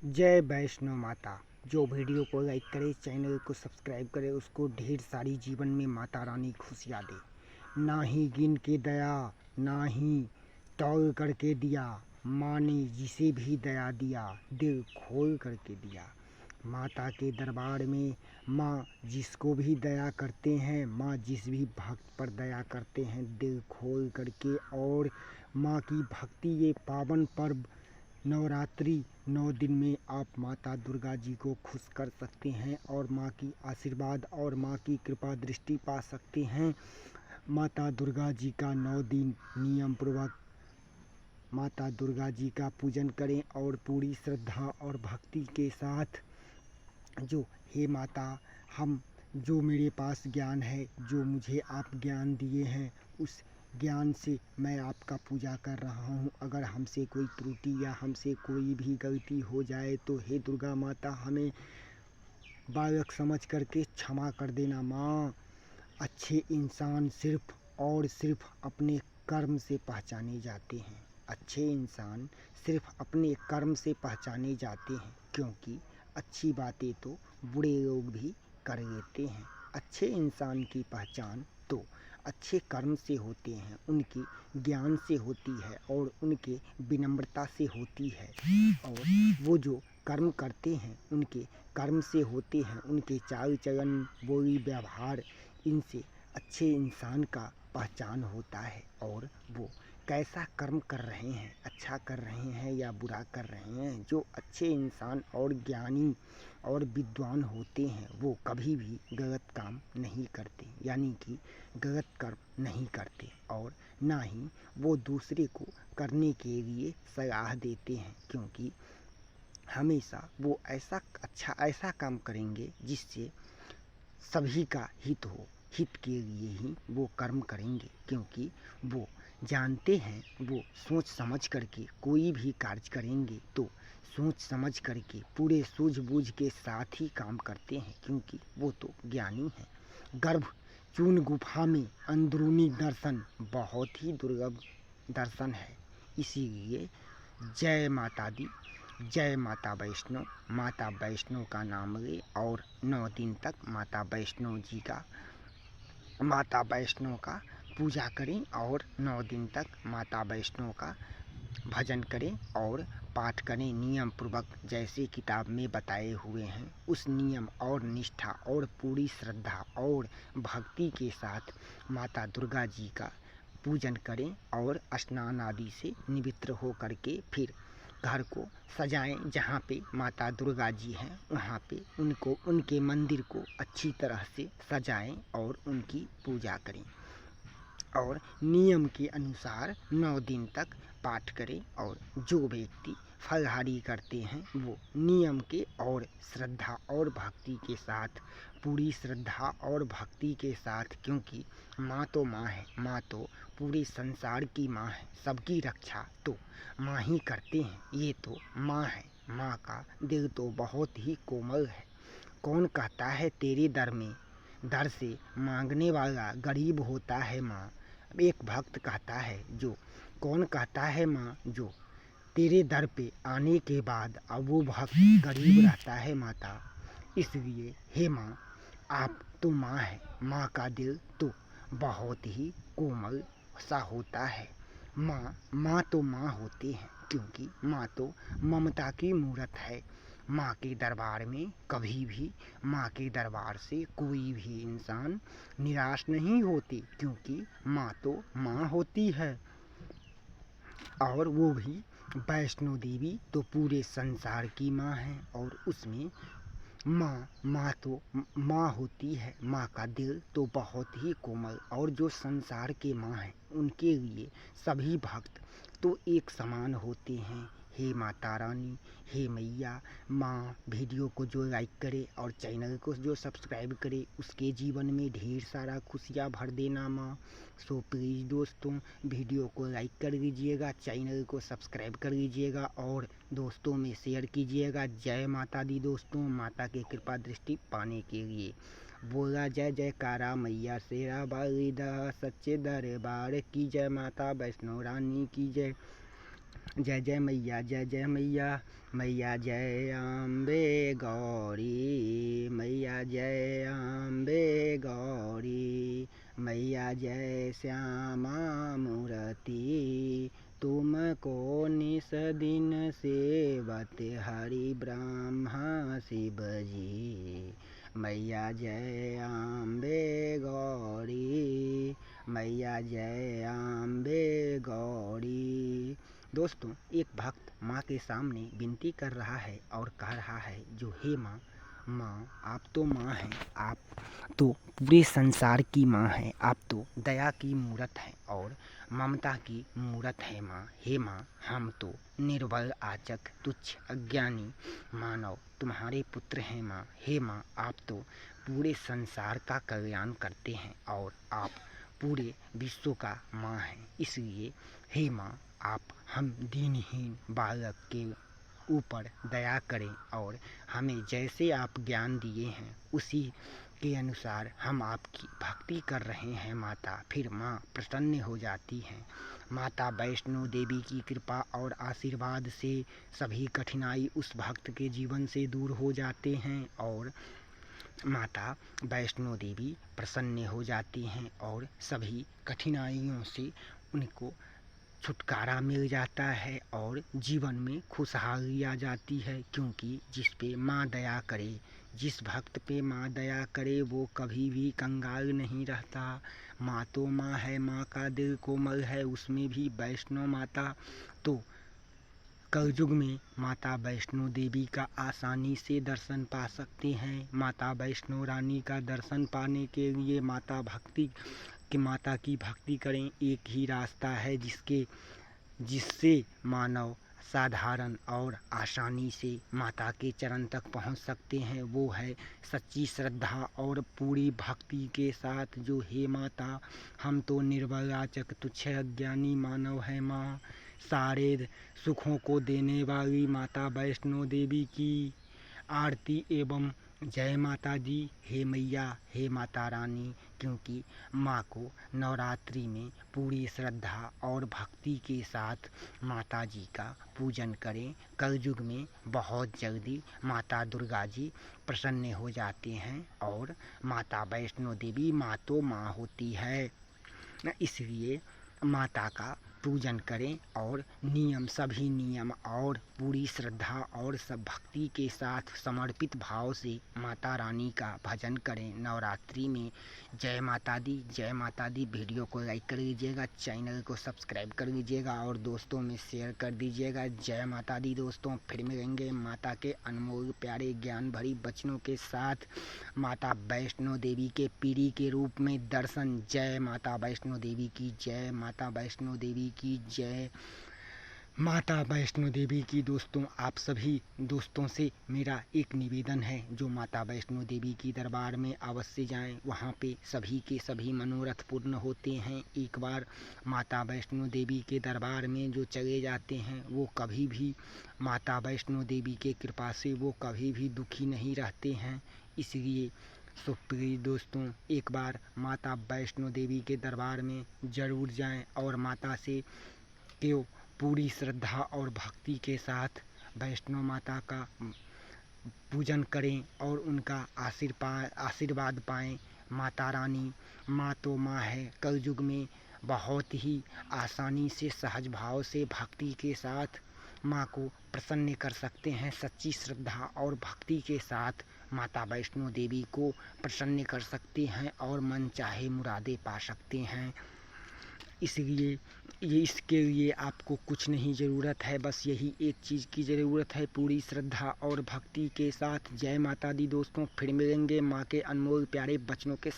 जय वैष्णो माता। जो वीडियो को लाइक करे, चैनल को सब्सक्राइब करे, उसको ढेर सारी जीवन में माता रानी खुशियाँ दे। ना ही गिन के दया, ना ही तौल करके दिया, माँ ने जिसे भी दया दिया, दिल खोल करके दिया। माता के दरबार में माँ जिसको भी दया करते हैं, माँ जिस भी भक्त पर दया करते हैं दिल खोल करके। और माँ की भक्ति ये पावन पर्व नवरात्रि 9 दिन में आप माता दुर्गा जी को खुश कर सकते हैं और माँ की आशीर्वाद और माँ की कृपा दृष्टि पा सकते हैं। माता दुर्गा जी का 9 दिन नियम पूर्वक माता दुर्गा जी का पूजन करें और पूरी श्रद्धा और भक्ति के साथ जो हे माता, हम जो मेरे पास ज्ञान है, जो मुझे आप ज्ञान दिए हैं, उस ज्ञान से मैं आपका पूजा कर रहा हूँ। अगर हमसे कोई त्रुटि या हमसे कोई भी गलती हो जाए तो हे दुर्गा माता हमें बालक समझ करके क्षमा कर देना। माँ, अच्छे इंसान सिर्फ और सिर्फ अपने कर्म से पहचाने जाते हैं। अच्छे इंसान सिर्फ अपने कर्म से पहचाने जाते हैं, क्योंकि अच्छी बातें तो बुरे लोग भी कर लेते हैं। अच्छे इंसान की पहचान तो अच्छे कर्म से होते हैं, उनके ज्ञान से होती है और उनके विनम्रता से होती है। और वो जो कर्म करते हैं उनके कर्म से होते हैं, उनके चाल चलन बोली व्यवहार, इनसे अच्छे इंसान का पहचान होता है। और वो कैसा कर्म कर रहे हैं, अच्छा कर रहे हैं या बुरा कर रहे हैं। जो अच्छे इंसान और ज्ञानी और विद्वान होते हैं वो कभी भी गलत काम नहीं करते, यानी कि गलत कर्म नहीं करते और ना ही वो दूसरे को करने के लिए सलाह देते हैं, क्योंकि हमेशा वो ऐसा काम करेंगे जिससे सभी का हित हो। हित के लिए ही वो कर्म करेंगे, क्योंकि वो जानते हैं, वो सोच समझ करके कोई भी कार्य करेंगे तो सोच समझ करके पूरे सूझबूझ के साथ ही काम करते हैं, क्योंकि वो तो ज्ञानी हैं। गर्भ चून गुफा में अंदरूनी दर्शन बहुत ही दुर्लभ दर्शन है। इसीलिए जय माता दी, जय माता वैष्णो। माता वैष्णो का नाम ले और 9 दिन तक माता वैष्णो का पूजा करें और 9 दिन तक माता वैष्णो का भजन करें और पाठ करें नियम पूर्वक, जैसे किताब में बताए हुए हैं। उस नियम और निष्ठा और पूरी श्रद्धा और भक्ति के साथ माता दुर्गा जी का पूजन करें और स्नान आदि से निवृत्त हो करके फिर घर को सजाएं। जहाँ पे माता दुर्गा जी हैं वहाँ पे उनको, उनके मंदिर को अच्छी तरह से सजाएं और उनकी पूजा करें और नियम के अनुसार 9 दिन तक पाठ करें। और जो व्यक्ति फलाहारी करते हैं वो नियम के और श्रद्धा और भक्ति के साथ, पूरी श्रद्धा और भक्ति के साथ, क्योंकि माँ तो माँ है, माँ तो पूरे संसार की माँ है, सबकी रक्षा तो माँ ही करते हैं। ये तो माँ है, माँ का दिल तो बहुत ही कोमल है। कौन कहता है तेरे दर में, दर से मांगने वाला गरीब होता है माँ। एक भक्त कहता है, जो कौन कहता है माँ, जो तेरे दर पे आने के बाद अब वो भक्त गरीब रहता है माता। इसलिए हे माँ, आप तो माँ है, माँ का दिल तो बहुत ही कोमल सा होता है। माँ तो माँ होती हैं, क्योंकि माँ तो ममता की मूरत है। माँ के दरबार में कभी भी, माँ के दरबार से कोई भी इंसान निराश नहीं होती, क्योंकि माँ तो माँ होती है। और वो भी वैष्णो देवी तो पूरे संसार की माँ है और उसमें माँ तो माँ होती है। माँ का दिल तो बहुत ही कोमल, और जो संसार के माँ हैं उनके लिए सभी भक्त तो एक समान होते हैं। हे माता रानी, हे मैया, माँ वीडियो को जो लाइक करे और चैनल को जो सब्सक्राइब करे उसके जीवन में ढेर सारा खुशियाँ भर देना माँ। सो प्लीज़ दोस्तों, वीडियो को लाइक कर लीजिएगा, चैनल को सब्सक्राइब कर लीजिएगा और दोस्तों में शेयर कीजिएगा। जय माता दी दोस्तों, माता की कृपा दृष्टि पाने के लिए बोला जय जयकारा मैया शेरा वाली दा, सच्चे दरबार की जय, माता वैष्णो रानी की जय। जय जय मैया, जय जय मैया। मैया जय अम्बे गौरी, मैया जय अम्बे गौरी। मैया जय श्यामा मूर्ति, तुमको निस दिन सेवत हरि ब्रह्मा शिव जी। मैया जय अम्बे गौरी, मैया जय अम्बे गौरी। दोस्तों, एक भक्त माँ के सामने विनती कर रहा है और कह रहा है, जो हे माँ, आप तो माँ हैं, आप तो पूरे संसार की माँ हैं, आप तो दया की मूरत हैं और ममता की मूरत है माँ। हे माँ, हम तो निर्बल, आचक, तुच्छ, अज्ञानी मानव तुम्हारे पुत्र हैं माँ। हे माँ, आप तो पूरे संसार का कल्याण करते हैं और आप पूरे विश्व का माँ हैं। इसलिए हे माँ, आप हम दीनहीन बालक के ऊपर दया करें और हमें जैसे आप ज्ञान दिए हैं उसी के अनुसार हम आपकी भक्ति कर रहे हैं माता। फिर माँ प्रसन्न हो जाती हैं। माता वैष्णो देवी की कृपा और आशीर्वाद से सभी कठिनाई उस भक्त के जीवन से दूर हो जाते हैं और माता वैष्णो देवी प्रसन्न हो जाती हैं और सभी कठिनाइयों से उनको छुटकारा मिल जाता है और जीवन में खुशहाली आ जाती है। क्योंकि जिस पे माँ दया करे, जिस भक्त पे माँ दया करे, वो कभी भी कंगाल नहीं रहता। माँ तो माँ है, माँ का दिल कोमल है, उसमें भी वैष्णो माता। तो कलयुग में माता वैष्णो देवी का आसानी से दर्शन पा सकते हैं। माता वैष्णो रानी का दर्शन पाने के लिए माता की भक्ति करें। एक ही रास्ता है जिससे मानव साधारण और आसानी से माता के चरण तक पहुंच सकते हैं। वो है सच्ची श्रद्धा और पूरी भक्ति के साथ। जो हे माता, हम तो निर्बल, आचक, तुच्छ, अज्ञानी मानव हैं माँ। सारे सुखों को देने वाली माता वैष्णो देवी की आरती एवं जय माता दी। हे मैया, हे माता रानी। क्योंकि माँ को नवरात्रि में पूरी श्रद्धा और भक्ति के साथ माता जी का पूजन करें। कलयुग में बहुत जल्दी माता दुर्गा जी प्रसन्न हो जाते हैं और माता वैष्णो देवी माँ तो माँ होती है। इसलिए माता का पूजन करें और सभी नियम और पूरी श्रद्धा और सब भक्ति के साथ समर्पित भाव से माता रानी का भजन करें नवरात्रि में। जय माता दी, जय माता दी। वीडियो को लाइक कर लीजिएगा, चैनल को सब्सक्राइब कर लीजिएगा और दोस्तों में शेयर कर दीजिएगा। जय माता दी दोस्तों। फिर मिलेंगे माता के अनमोल प्यारे ज्ञान भरी वचनों के साथ। माता वैष्णो देवी के पीरी के रूप में दर्शन। जय माता वैष्णो देवी की जय, माता वैष्णो देवी की जय, माता वैष्णो देवी की। दोस्तों, आप सभी दोस्तों से मेरा एक निवेदन है, जो माता वैष्णो देवी की दरबार में अवश्य जाएं। वहाँ पे सभी के सभी मनोरथ पूर्ण होते हैं। एक बार माता वैष्णो देवी के दरबार में जो चले जाते हैं, वो कभी भी माता वैष्णो देवी के कृपा से वो कभी भी दुखी नहीं रहते हैं। इसलिए सो प्लीज़ दोस्तों, एक बार माता वैष्णो देवी के दरबार में ज़रूर जाएं और माता से क्यों पूरी श्रद्धा और भक्ति के साथ वैष्णो माता का पूजन करें और उनका आशीर्वाद पाएं। माता रानी माँ तो माँ है। कलयुग में बहुत ही आसानी से, सहज भाव से, भक्ति के साथ माँ को प्रसन्न कर सकते हैं। सच्ची श्रद्धा और भक्ति के साथ माता वैष्णो देवी को प्रसन्न कर सकते हैं और मन चाहे मुरादें पा सकते हैं। इसलिए इसके लिए आपको कुछ नहीं ज़रूरत है, बस यही एक चीज़ की ज़रूरत है, पूरी श्रद्धा और भक्ति के साथ। जय माता दी दोस्तों। फिर मिलेंगे माँ के अनमोल प्यारे वचनों के साथ।